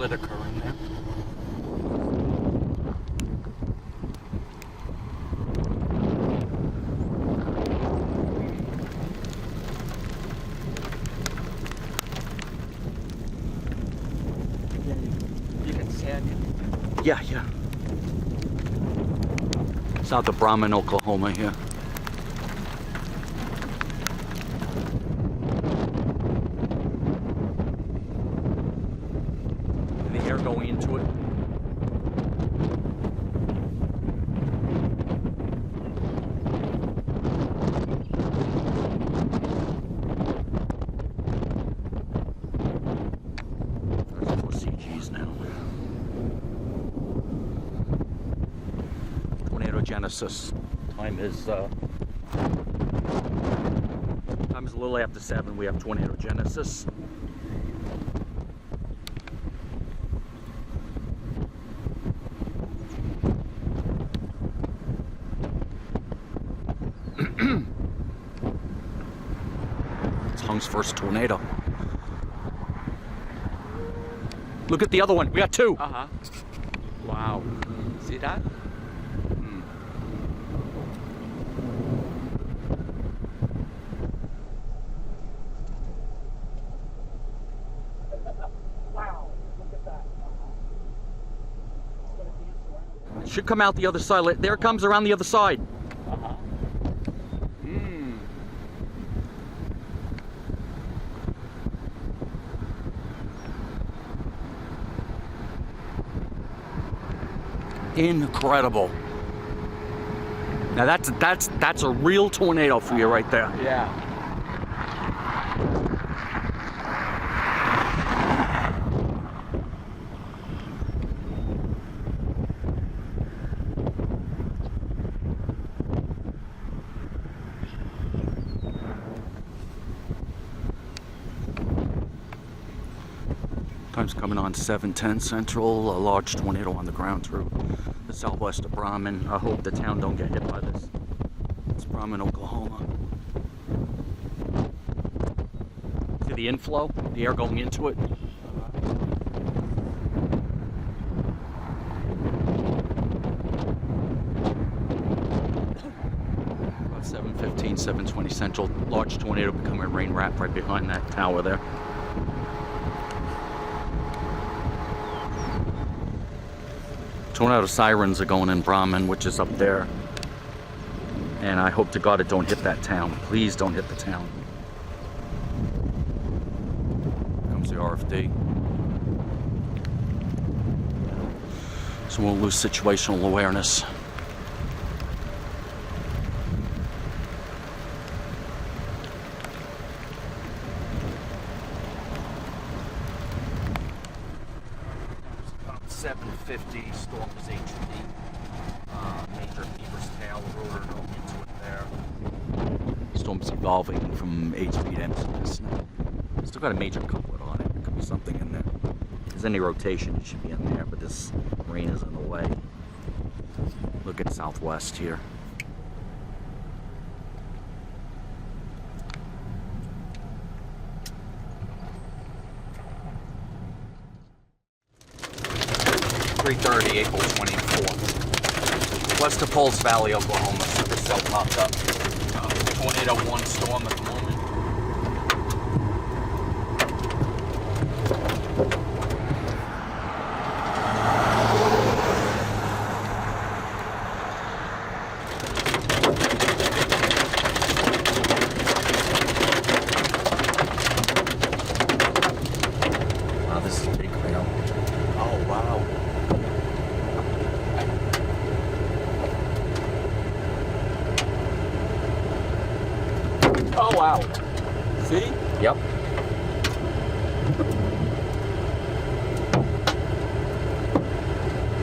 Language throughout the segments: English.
split occurring there. You can see it. Yeah. South of Brahman, Oklahoma here. The air going into it. There's more CGs now. Genesis. Time is a little after 7. We have tornado genesis. It's Hung's first tornado. Look at the other one. We got 2. Wow. See that? Should come out the other side. There it comes around the other side. Incredible. Now that's a real tornado for you right there. Yeah. Time's coming on 7:10 Central. A large tornado on the ground through the southwest of Brahman. I hope the town don't get hit by this. It's Brahman, Oklahoma. See the inflow? The air going into it? About 7:15, 7:20 Central. Large tornado becoming a rain wrap right behind that tower there. Tornado sirens are going in Brahman, which is up there. And I hope to God it don't hit that town. Please don't hit the town. Here comes the RFD. So we'll lose situational awareness. Storm is HD. Major Beaver's Tail rotor going into it there. Storm's evolving from HV to MCS now. Still got a major couplet on it. There could be something in there. If there's any rotation, it should be in there, but this rain is in the way. Look at southwest here. April 24th. West of Pulse Valley, Oklahoma. Supercell popped up. Tornado 1 storm at the moment. Wow, this is a big rail. Oh, wow. Oh, wow. See? Yep.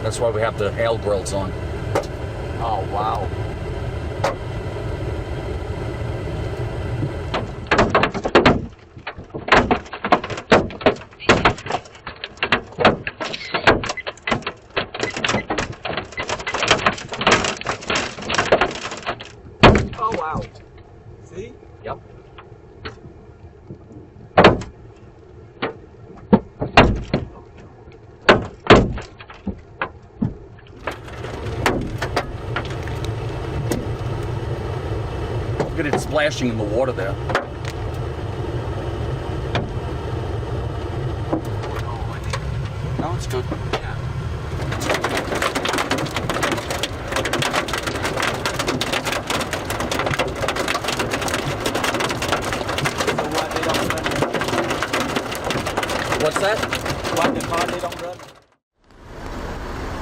That's why we have the hail grills on. Oh, wow. Oh, wow. See? Yep. splashing in the water there. No, it's good. Yeah. What's that? Why the car they don't run?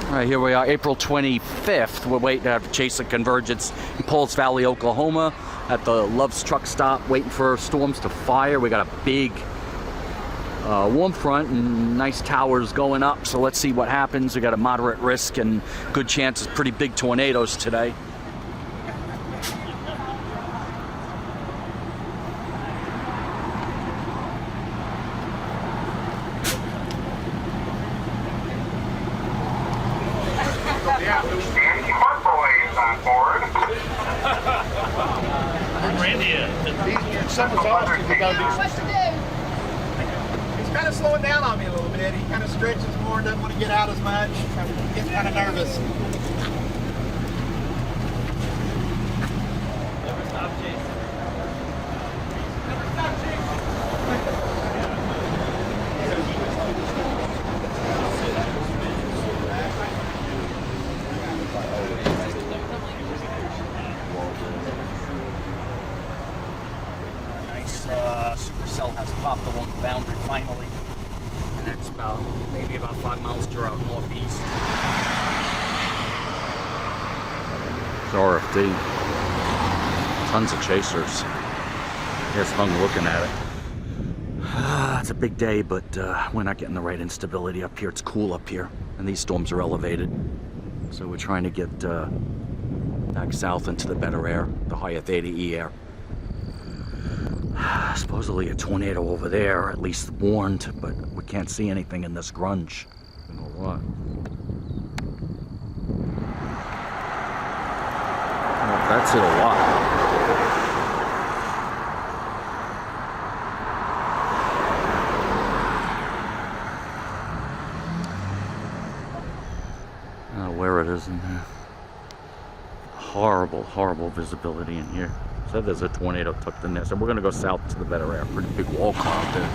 All right, here we are, April 25th. We're waiting to have Chase and Convergence in Pauls Valley, Oklahoma, at the Love's truck stop, waiting for storms to fire. We got a big warm front and nice towers going up, so let's see what happens. We got a moderate risk and good chance of pretty big tornadoes today. Something's off. He's kind of slowing down on me a little bit. He kind of stretches more, doesn't want to get out as much. Gets kind of nervous. Never stop chasing. Never stop SUPERCELL has popped along the boundary finally, and that's about maybe about 5 miles to our northeast. It's RFD. Tons of chasers. Just hung looking at it. It's a big day, but we're not getting the right instability up here. It's cool up here, and these storms are elevated. So we're trying to get back south into the better air, the higher theta E air. Supposedly a tornado over there, at least warned, but we can't see anything in this grunge. You know what? Well, that's it a lot. Where it is in here. Horrible, horrible visibility in here. So there's a tornado tucked in there. So we're gonna go south to the better air. Pretty big wall cloud there.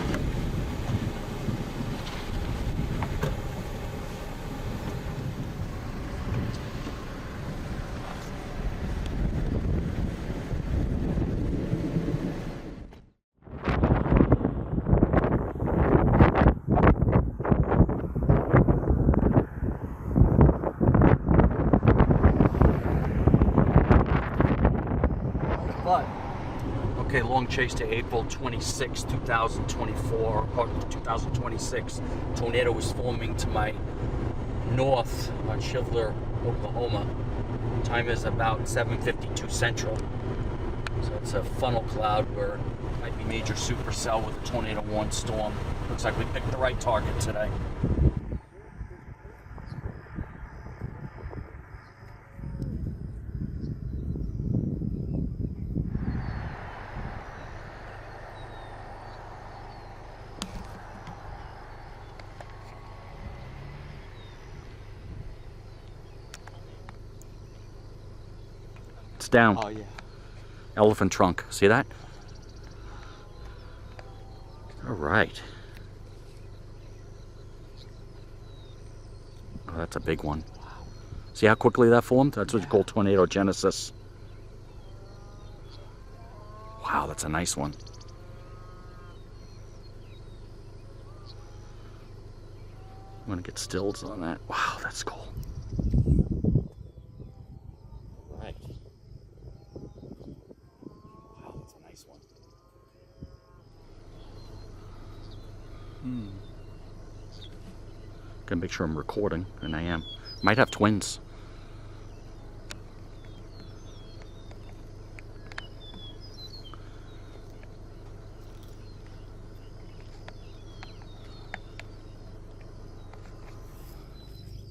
Okay, long chase to April 26, 2024, or 2026. Tornado is forming to my north on Shivler, Oklahoma. Time is about 7:52 Central. So it's a funnel cloud where it might be major supercell with a tornado warning storm. Looks like we picked the right target today. It's down. Oh yeah. Elephant trunk. See that? All right. Oh, that's a big one. See how quickly that formed? That's what you call tornado genesis. Wow, that's a nice one. I'm gonna get stills on that. Wow, that's cool. Right. Wow, that's a nice one. Gotta make sure I'm recording, and I am. Might have twins.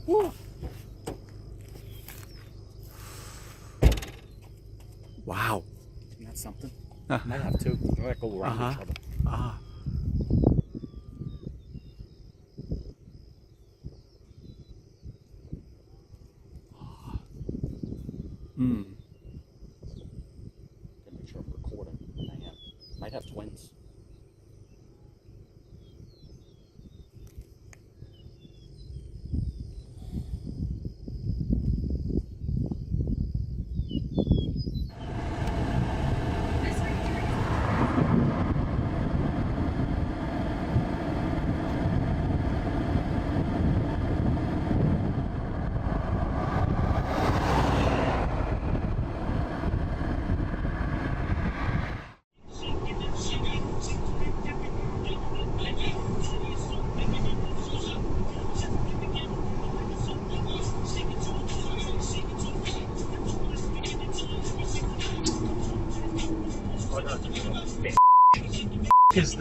Woo. Wow. Isn't that something? Might have two. They might go around each other. Gotta make sure I'm recording.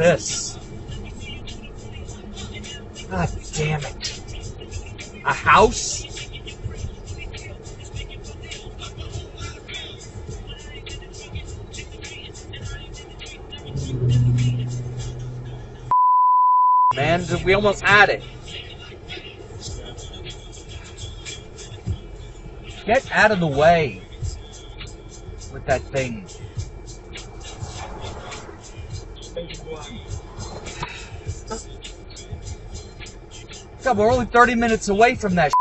this? God damn it. A house? Man, we almost had it. Get out of the way with that thing. God, we're only 30 minutes away from that.